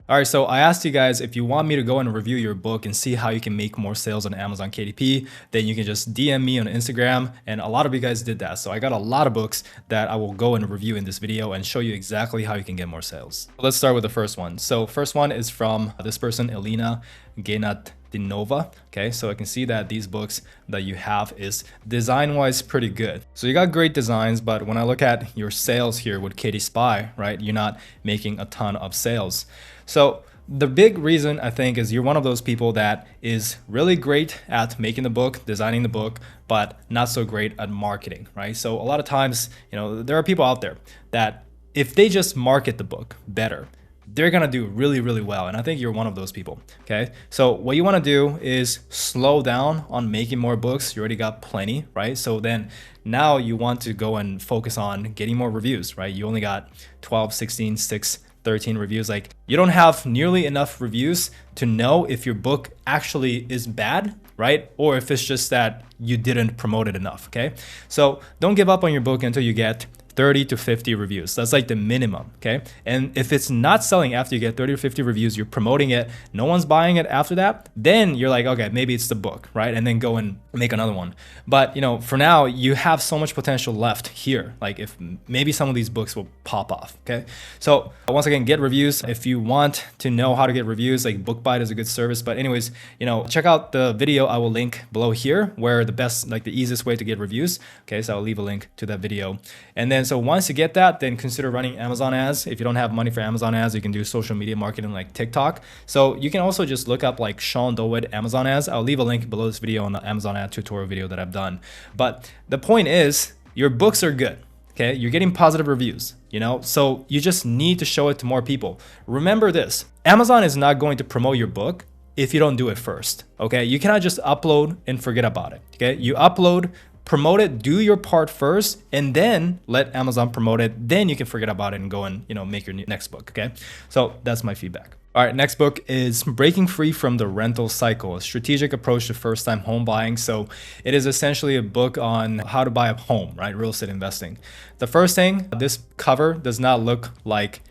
All right, so I asked you guys if you want me to go and review your book and see how you can make more sales on Amazon KDP, then you can just DM me on Instagram. And a lot of you guys did that. So I got a lot of books that I will go and review in this video and show you exactly how you can get more sales. Let's start with the first one. So first one is from this person, Elena Gainatinova. Okay, so I can see that these books that you have is design-wise pretty good. So you got great designs, but when I look at your sales here with Katie Spy, right, you're not making a ton of sales. So the big reason I think is you're one of those people that is really great at making the book, designing the book, but not so great at marketing, right? So a lot of times, there are people out there that if they just market the book better, they're gonna do really, really well. And I think you're one of those people, okay? So what you wanna do is slow down on making more books. You already got plenty, right? So then now you want to go and focus on getting more reviews, right? You only got 12, 16, 6, 13 reviews. Like, you don't have nearly enough reviews to know if your book actually is bad, right? Or if it's just that you didn't promote it enough, okay? So don't give up on your book until you get 30 to 50 reviews. That's like the minimum, okay? And if it's not selling after you get 30 or 50 reviews, you're promoting it, no one's buying it after that, then you're like, okay, maybe it's the book, right? And then go and make another one. But for now, you have so much potential left here. Like, if maybe some of these books will pop off, okay? So once again, get reviews. If you want to know how to get reviews, like BookBite is a good service. But anyways, check out the video I will link below here where the easiest way to get reviews. Okay, so I'll leave a link to that video. And then so once you get that, then consider running Amazon ads. If you don't have money for Amazon ads, you can do social media marketing like TikTok. So you can also just look up like Sean Dowid Amazon ads. I'll leave a link below this video on the Amazon ad tutorial video that I've done. But the point is, your books are good. Okay, you're getting positive reviews, so you just need to show it to more people. Remember this, Amazon is not going to promote your book if you don't do it first. Okay, you cannot just upload and forget about it. Okay, you upload, promote it, do your part first, and then let Amazon promote it. Then you can forget about it and go and make your next book. Okay, so that's my feedback. All right, next book is Breaking Free from the Rental Cycle, a strategic approach to first-time home buying. So it is essentially a book on how to buy a home, right? Real estate investing. The first thing, this cover does not look like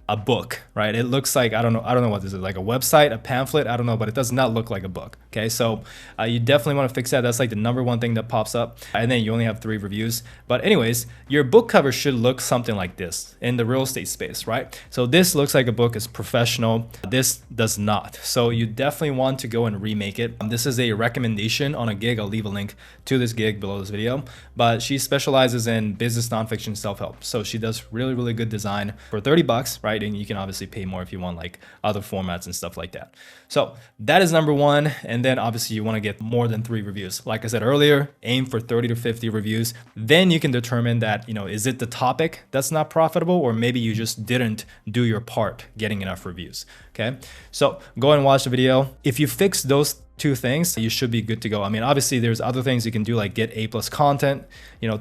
a book, right? It looks like, I don't know what this is, like a website, a pamphlet, I don't know, but it does not look like a book. Okay, so you definitely want to fix that. That's like the #1 thing that pops up. And then you only have 3 reviews. But anyways, your book cover should look something like this in the real estate space, right? So this looks like a book, is professional. This does not. So you definitely want to go and remake it. This is a recommendation on a gig. I'll leave a link to this gig below this video. But she specializes in business nonfiction self-help. So she does really, really good design for $30, right? And you can obviously pay more if you want like other formats and stuff like that. So that is #1. And then obviously you want to get more than 3 reviews. Like I said earlier, aim for 30 to 50 reviews. Then you can determine that, is it the topic that's not profitable, or maybe you just didn't do your part getting enough reviews. Okay, so go and watch the video. If you fix those 2 things, you should be good to go. I mean, obviously there's other things you can do, like get A+ content,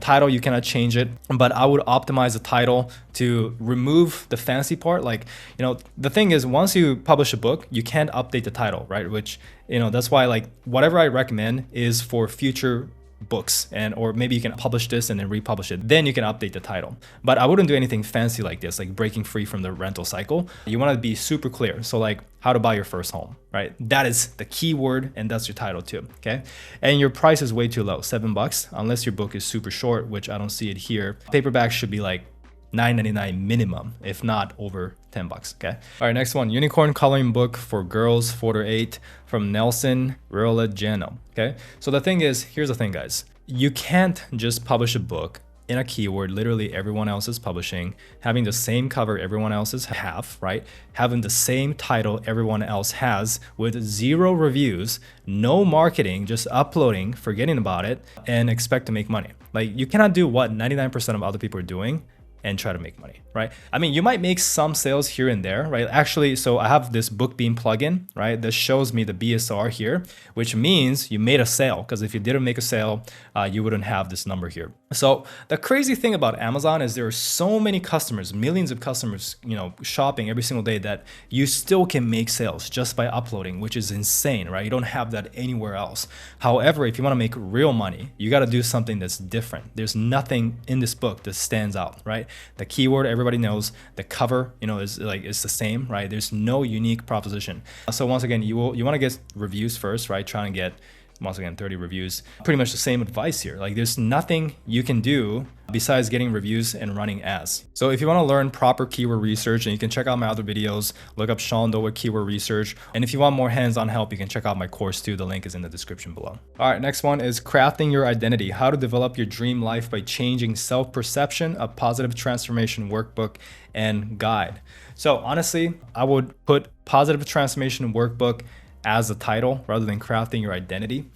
title, you cannot change it, but I would optimize the title to remove the fancy part. Like, the thing is, once you publish a book, you can't update the title, right? Which, that's why like whatever I recommend is for future books, or maybe you can publish this and then republish it, then you can update the title. But I wouldn't do anything fancy like this, like breaking free from the rental cycle. You want to be super clear. So like how to buy your first home, right? That is the key word, and that's your title too. Okay, and your price is way too low, $7, unless your book is super short, which I don't see it here. Paperback should be like $9.99 minimum, if not over $10. Okay. All right, next one, Unicorn Coloring Book for Girls 4 to 8 from Nelson Rilageno. Okay. So the thing is, here's the thing, guys. You can't just publish a book in a keyword literally everyone else is publishing, having the same cover everyone else have, right? Having the same title everyone else has, with 0 reviews, no marketing, just uploading, forgetting about it, and expect to make money. Like, you cannot do what 99% of other people are doing and try to make money, right? I mean, you might make some sales here and there, right? Actually, so I have this BookBeam plugin, right? That shows me the BSR here, which means you made a sale, because if you didn't make a sale, you wouldn't have this number here. So the crazy thing about Amazon is there are so many customers, millions of customers, shopping every single day, that you still can make sales just by uploading, which is insane, right? You don't have that anywhere else. However, if you want to make real money, you got to do something that's different. There's nothing in this book that stands out, right? The keyword everybody knows, the cover, is like, it's the same, right? There's no unique proposition. So once again, you want to get reviews first, right? Trying to get, once again, 30 reviews. Pretty much the same advice here. Like, there's nothing you can do besides getting reviews and running ads. So if you want to learn proper keyword research, and you can check out my other videos, look up Sean Doe with keyword research. And if you want more hands-on help, you can check out my course too. The link is in the description below. All right, next one is crafting your identity, how to develop your dream life by changing self-perception, a positive transformation workbook and guide. So honestly, I would put positive transformation workbook as a title rather than crafting your identity,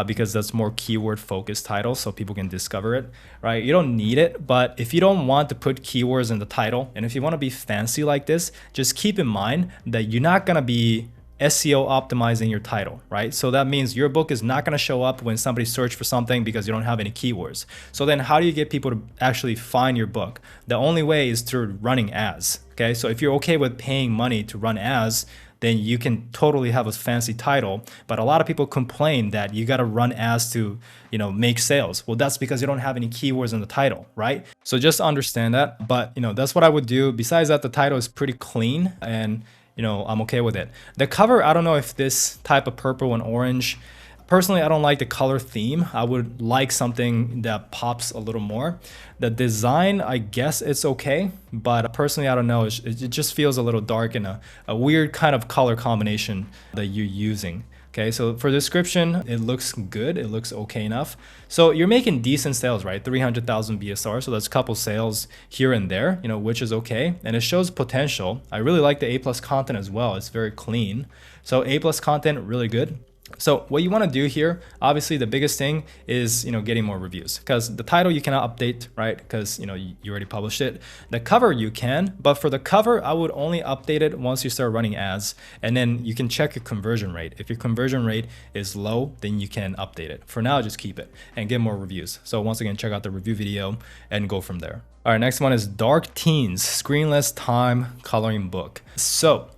because that's more keyword focused title so people can discover it, right? You don't need it, but if you don't want to put keywords in the title, and if you want to be fancy like this, just keep in mind that you're not going to be SEO optimizing your title, right? So that means your book is not going to show up when somebody search for something because you don't have any keywords. So then how do you get people to actually find your book? The only way is through running ads, okay? So if you're okay with paying money to run ads, then you can totally have a fancy title. But a lot of people complain that you got to run ads to, make sales. Well, that's because you don't have any keywords in the title, right? So just understand that. But, that's what I would do. Besides that, the title is pretty clean and, I'm okay with it. The cover, I don't know if this type of purple and orange, personally, I don't like the color theme. I would like something that pops a little more. The design, I guess it's okay, but personally, I don't know. It just feels a little dark and a weird kind of color combination that you're using. Okay, so for description, it looks good. It looks okay enough. So you're making decent sales, right? 300,000 BSR. So that's a couple sales here and there, which is okay. And it shows potential. I really like the A+ content as well. It's very clean. So A+ content, really good. So what you want to do here, obviously the biggest thing is, getting more reviews, because the title you cannot update, right? Because, you already published it. The cover you can, but for the cover, I would only update it once you start running ads, and then you can check your conversion rate. If your conversion rate is low, then you can update it. For now, just keep it and get more reviews. So once again, check out the review video and go from there. All right, next one is Dark Teens, Screenless Time Coloring Book. So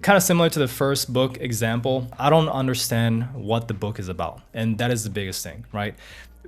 kind of similar to the first book example, I don't understand what the book is about. And that is the biggest thing, right?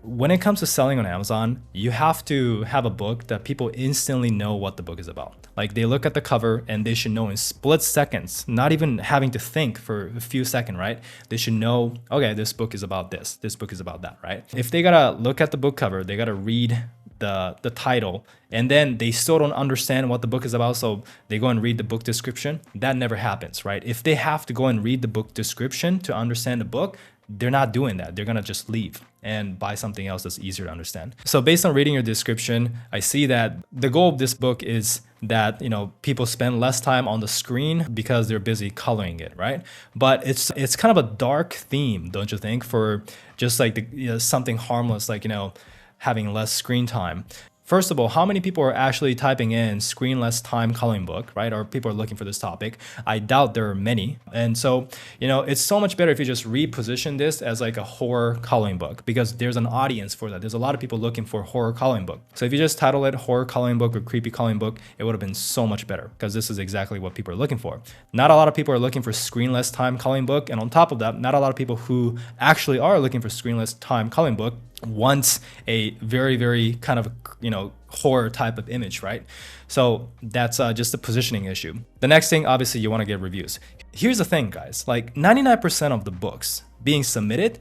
When it comes to selling on Amazon, you have to have a book that people instantly know what the book is about. Like, they look at the cover and they should know in split seconds, not even having to think for a few seconds, right? They should know, okay, this book is about this book is about that, right? If they gotta look at the book cover, they gotta read the title, and then they still don't understand what the book is about, so they go and read the book description. That never happens, right? If they have to go and read the book description to understand the book, they're not doing that. They're gonna just leave and buy something else that's easier to understand. So based on reading your description, I see that the goal of this book is that, people spend less time on the screen because they're busy coloring it, right? But it's kind of a dark theme, don't you think? For just like something harmless, like, having less screen time. First of all, how many people are actually typing in screenless time coloring book, right? Or people are looking for this topic. I doubt there are many. And so, it's so much better if you just reposition this as like a horror coloring book, because there's an audience for that. There's a lot of people looking for horror coloring book. So if you just title it horror coloring book or creepy coloring book, it would have been so much better, because this is exactly what people are looking for. Not a lot of people are looking for screenless time coloring book. And on top of that, not a lot of people who actually are looking for screenless time coloring book wants a very, very kind of, horror type of image, right? So that's just a positioning issue. The next thing, obviously, you want to get reviews. Here's the thing, guys, like 99% of the books being submitted,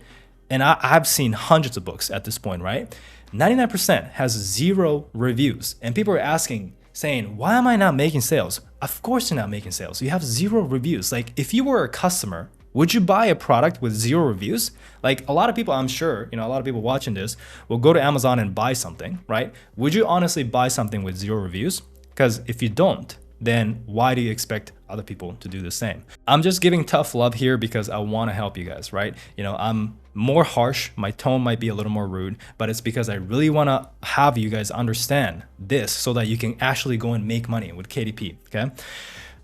and I've seen hundreds of books at this point, right? 99% has 0 reviews. And people are asking, saying, why am I not making sales? Of course you're not making sales. You have 0 reviews. Like, if you were a customer, would you buy a product with 0 reviews? Like, a lot of people, I'm sure, a lot of people watching this will go to Amazon and buy something, right? Would you honestly buy something with 0 reviews? Because if you don't, then why do you expect other people to do the same? I'm just giving tough love here because I want to help you guys, right? I'm more harsh. My tone might be a little more rude, but it's because I really want to have you guys understand this so that you can actually go and make money with KDP, okay?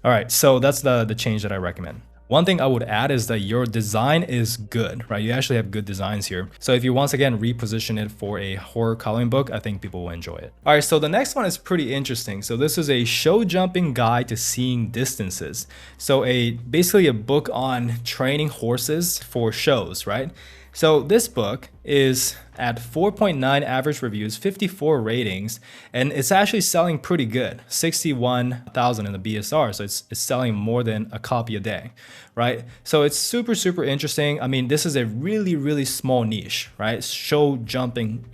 All right, so that's the change that I recommend. One thing I would add is that your design is good, right? You actually have good designs here. So if you once again reposition it for a horror coloring book, I think people will enjoy it. All right, so the next one is pretty interesting. So this is a show jumping guide to seeing distances. So basically a book on training horses for shows, right? So this book is at 4.9 average reviews, 54 ratings, and it's actually selling pretty good, 61,000 in the BSR. So it's selling more than a copy a day, right? So it's super, super interesting. I mean, this is a really, really small niche, right? Show jumping,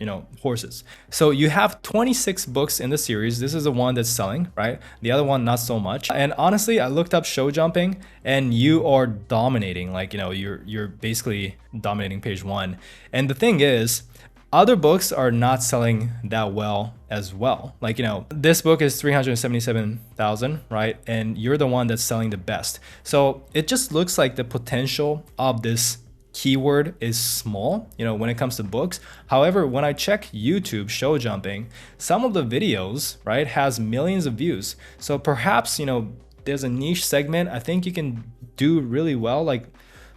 horses. So you have 26 books in the series. This is the one that's selling, right? The other one, not so much. And honestly, I looked up show jumping and you are dominating, like, you're basically dominating page one. And the thing is, other books are not selling that well as well. Like, this book is 377,000, right? And you're the one that's selling the best. So it just looks like the potential of this keyword is small, when it comes to books. However, when I check YouTube show jumping, some of the videos, right, has millions of views. So perhaps, there's a niche segment I think you can do really well. Like,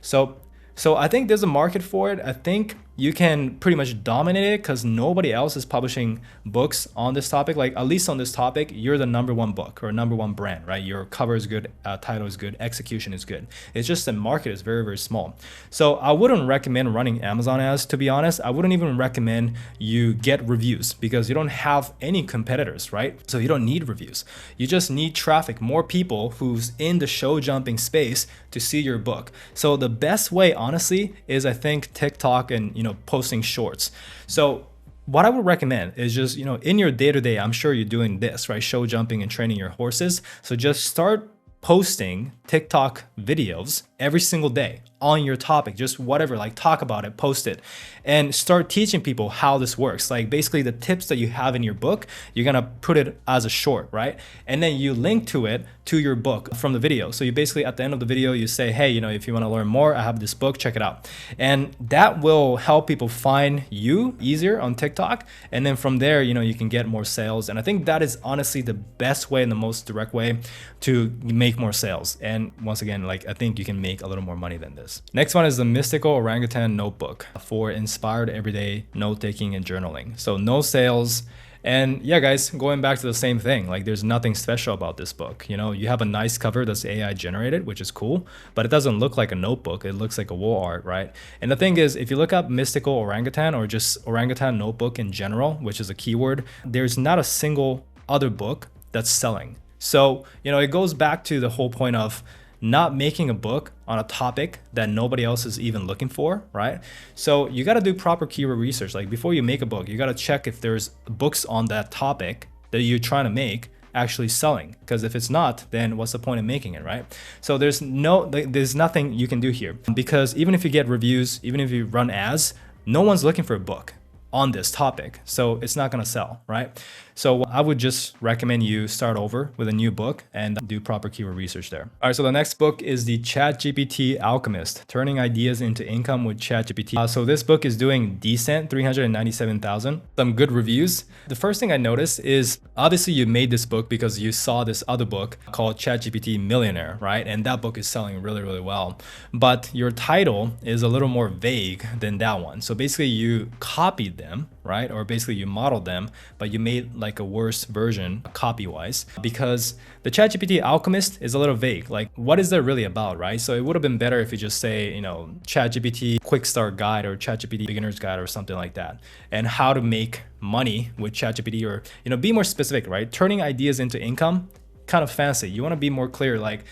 so I think there's a market for it. I think you can pretty much dominate it because nobody else is publishing books on this topic. Like, at least on this topic, you're the #1 book or #1 brand, right? Your cover is good, title is good, execution is good. It's just the market is very, very small. So I wouldn't recommend running Amazon ads, to be honest. I wouldn't even recommend you get reviews because you don't have any competitors, right? So you don't need reviews. You just need traffic, more people who's in the show jumping space to see your book. So the best way, honestly, is I think TikTok and, posting shorts. So what I would recommend is just, in your day-to-day, I'm sure you're doing this, right? Show jumping and training your horses. So just start posting TikTok videos every single day on your topic, just whatever, like talk about it, post it, and start teaching people how this works. Like basically the tips that you have in your book, you're gonna put it as a short, right? And then you link to it to your book from the video. So you basically at the end of the video, you say, hey, if you wanna learn more, I have this book, check it out. And that will help people find you easier on TikTok. And then from there, you can get more sales. And I think that is honestly the best way and the most direct way to make more sales. And once again, like I think you can make a little more money than this. Next one is the Mystical Orangutan Notebook for inspired everyday note-taking and journaling. So no sales. And yeah, guys, going back to the same thing, like there's nothing special about this book. You have a nice cover that's AI generated, which is cool, but it doesn't look like a notebook. It looks like a wall art, right? And the thing is, if you look up Mystical Orangutan or just Orangutan Notebook in general, which is a keyword, there's not a single other book that's selling. So, it goes back to the whole point of not making a book on a topic that nobody else is even looking for, right? So you got to do proper keyword research. Like before you make a book, you got to check if there's books on that topic that you're trying to make actually selling. Because if it's not, then what's the point of making it, right? So there's nothing you can do here, because even if you get reviews, even if you run ads, no one's looking for a book on this topic. So it's not going to sell, right? So I would just recommend you start over with a new book and do proper keyword research there. All right, so the next book is the GPT Alchemist, Turning Ideas into Income with ChatGPT. So this book is doing decent, 397,000, some good reviews. The first thing I noticed is obviously you made this book because you saw this other book called ChatGPT Millionaire, right? And that book is selling really, really well. But your title is a little more vague than that one. So basically you copied them, right? Or basically you modeled them, but you made like a worse version copy-wise, because the ChatGPT Alchemist is a little vague. Like, what is that really about, right? So it would have been better if you just say, ChatGPT Quick Start Guide or ChatGPT Beginner's Guide or something like that, and how to make money with ChatGPT, or be more specific, right? Turning ideas into income, kind of fancy. You want to be more clear, like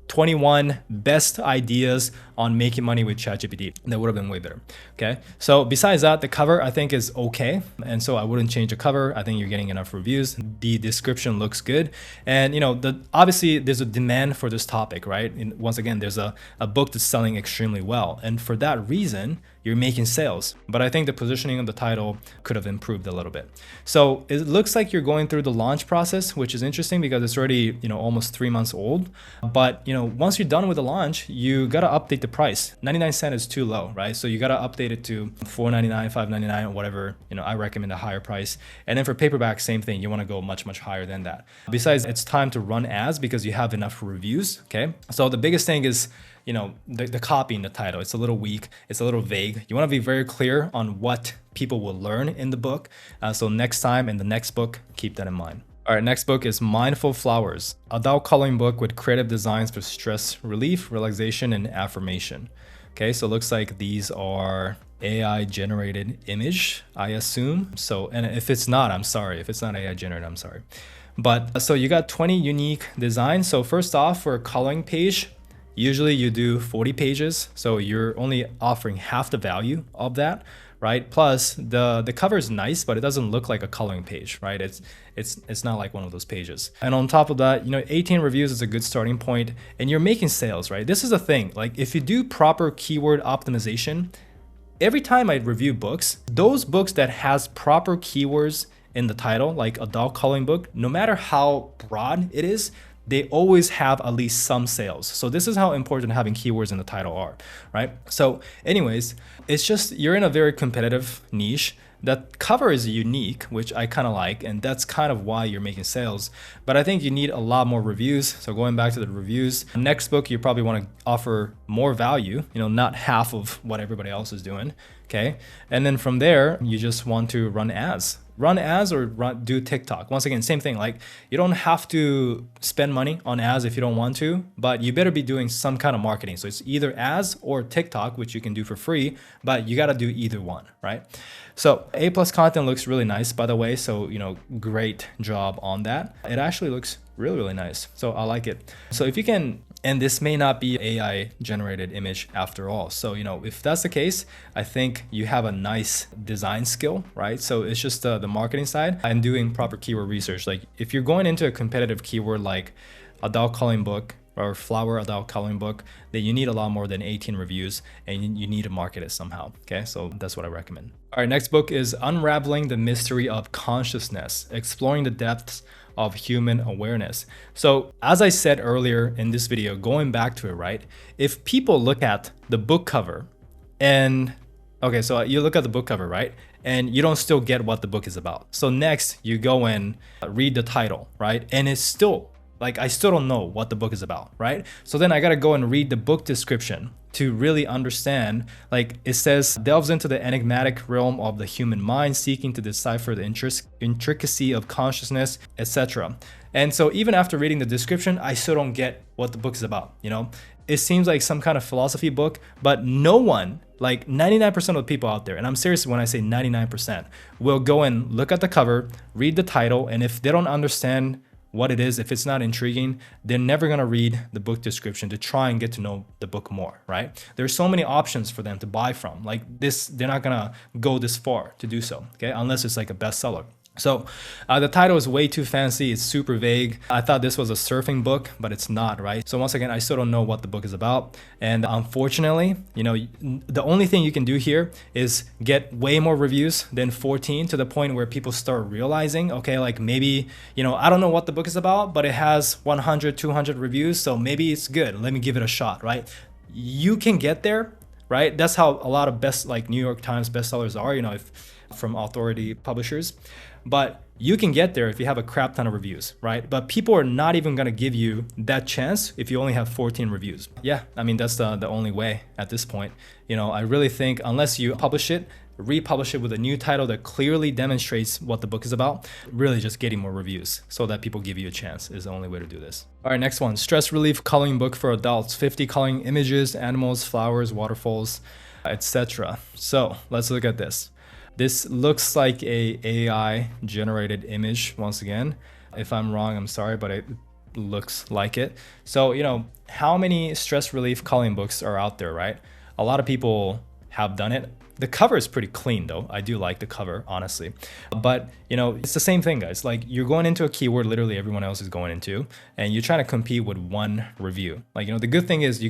21 best ideas on making money with ChatGPT. That would have been way better. Okay. So besides that, the cover I think is okay. And so I wouldn't change the cover. I think you're getting enough reviews. The description looks good. And obviously there's a demand for this topic, right? And once again, there's a book that's selling extremely well. And for that reason, you're making sales. But I think the positioning of the title could have improved a little bit. So it looks like you're going through the launch process, which is interesting because it's already, almost 3 months old. But, once you're done with the launch, you got to update the price. 99 cents is too low, right? So you got to update it to $4.99, $5.99, or whatever. I recommend a higher price. And then for paperback, same thing. You want to go much, much higher than that. Besides, it's time to run ads because you have enough reviews. Okay. So the biggest thing is, the copy in the title. It's a little weak. It's a little vague. You want to be very clear on what people will learn in the book. So next time in the next book, keep that in mind. All right, next book is Mindful Flowers, adult coloring book with creative designs for stress relief, relaxation, and affirmation. Okay, so it looks like these are AI generated image, I assume. So, and if it's not, I'm sorry. If it's not AI generated, I'm sorry. But so you got 20 unique designs. So first off, for a coloring page, usually you do 40 pages. So you're only offering half the value of that, right? Plus the cover is nice, but it doesn't look like a coloring page, right? It's not like one of those pages. And on top of that, 18 reviews is a good starting point, and you're making sales, right? This is the thing. Like if you do proper keyword optimization, every time I review books, those books that has proper keywords in the title, like adult coloring book, no matter how broad it is, they always have at least some sales. So this is how important having keywords in the title are, right? So anyways, it's just you're in a very competitive niche. That cover is unique, which I kind of like, and that's kind of why you're making sales. But I think you need a lot more reviews. So going back to the reviews, next book, you probably want to offer more value, not half of what everybody else is doing, okay? And then from there, you just want to run ads. Run ads or do TikTok. Once again, same thing. Like you don't have to spend money on ads if you don't want to, but you better be doing some kind of marketing. So it's either ads or TikTok, which you can do for free, but you got to do either one, right? So A+ content looks really nice, by the way. So, great job on that. It actually looks really, really nice. So I like it. So if you can, and this may not be AI generated image after all. So, if that's the case, I think you have a nice design skill, right? So it's just the marketing side and doing proper keyword research. Like if you're going into a competitive keyword like adult coloring book or flower adult coloring book, then you need a lot more than 18 reviews and you need to market it somehow. Okay, so that's what I recommend. All right, next book is Unraveling the Mystery of Consciousness, Exploring the Depths of Human Awareness. So as I said earlier in this video, going back to it, right? If people look at the book cover and, okay, so you look at the book cover, right? And you don't still get what the book is about. So next you go and read the title, right? And it's still, like, I still don't know what the book is about, right? So then I gotta go and read the book description to really understand. Like it says, delves into the enigmatic realm of the human mind, seeking to decipher the intricacy of consciousness, etc. And so even after reading the description, I still don't get what the book is about, It seems like some kind of philosophy book, but no one, like 99% of the people out there, and I'm serious when I say 99%, will go and look at the cover, read the title, and if they don't understand what it is, if it's not intriguing, they're never gonna read the book description to try and get to know the book more, right? There's so many options for them to buy from. Like this, they're not gonna go this far to do so, okay? Unless it's like a bestseller. So the title is way too fancy. It's super vague. I thought this was a surfing book, but it's not, right? So once again, I still don't know what the book is about. And unfortunately, the only thing you can do here is get way more reviews than 14 to the point where people start realizing, okay, like maybe, I don't know what the book is about, but it has 100, 200 reviews. So maybe it's good. Let me give it a shot, right? You can get there, right? That's how a lot of New York Times bestsellers are, from authority publishers. But you can get there if you have a crap ton of reviews, right? But people are not even gonna give you that chance if you only have 14 reviews. Yeah, I mean, that's the only way at this point. I really think unless you publish it, republish it with a new title that clearly demonstrates what the book is about, really just getting more reviews so that people give you a chance is the only way to do this. All right, next one, Stress Relief Coloring Book for Adults, 50 coloring images, animals, flowers, waterfalls, etc. So let's look at this. This looks like a AI generated image once again. If I'm wrong, I'm sorry, but it looks like it. So, how many stress relief coloring books are out there, right? A lot of people have done it. The cover is pretty clean though. I do like the cover, honestly. But it's the same thing, guys. Like you're going into a keyword literally everyone else is going into, and you're trying to compete with one review. Like, the good thing is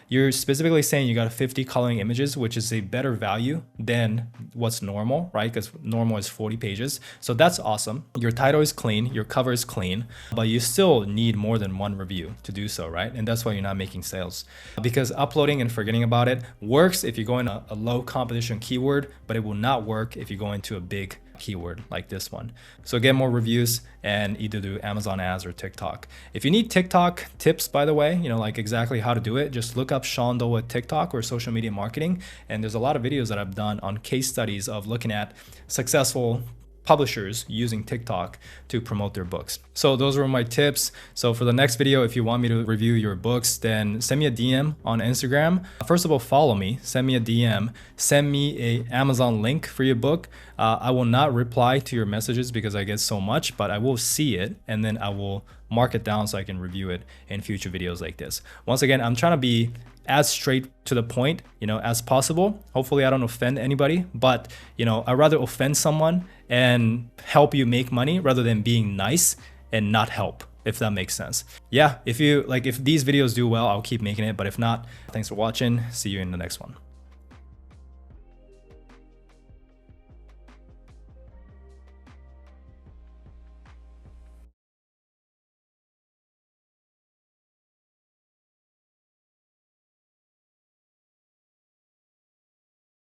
you're specifically saying you got 50 coloring images, which is a better value than what's normal, right? Because normal is 40 pages. So that's awesome. Your title is clean, your cover is clean, but you still need more than one review to do so, right? And that's why you're not making sales. Because uploading and forgetting about it works if you go in a low competition keyword, but it will not work if you go into a big keyword like this one. So get more reviews and either do Amazon ads or TikTok. If you need TikTok tips, by the way, like exactly how to do it, just look up Sean Doe at TikTok or social media marketing. And there's a lot of videos that I've done on case studies of looking at successful publishers using TikTok to promote their books. So those were my tips. So for the next video, if you want me to review your books, then send me a DM on Instagram. First of all, follow me, send me a DM, send me a Amazon link for your book. I will not reply to your messages because I get so much, but I will see it and then I will mark it down so I can review it in future videos like this. Once again, I'm trying to be as straight to the point, as possible. Hopefully I don't offend anybody, but I'd rather offend someone and help you make money rather than being nice and not help, if that makes sense. Yeah, if these videos do well, I'll keep making it, but if not, thanks for watching. See you in the next one.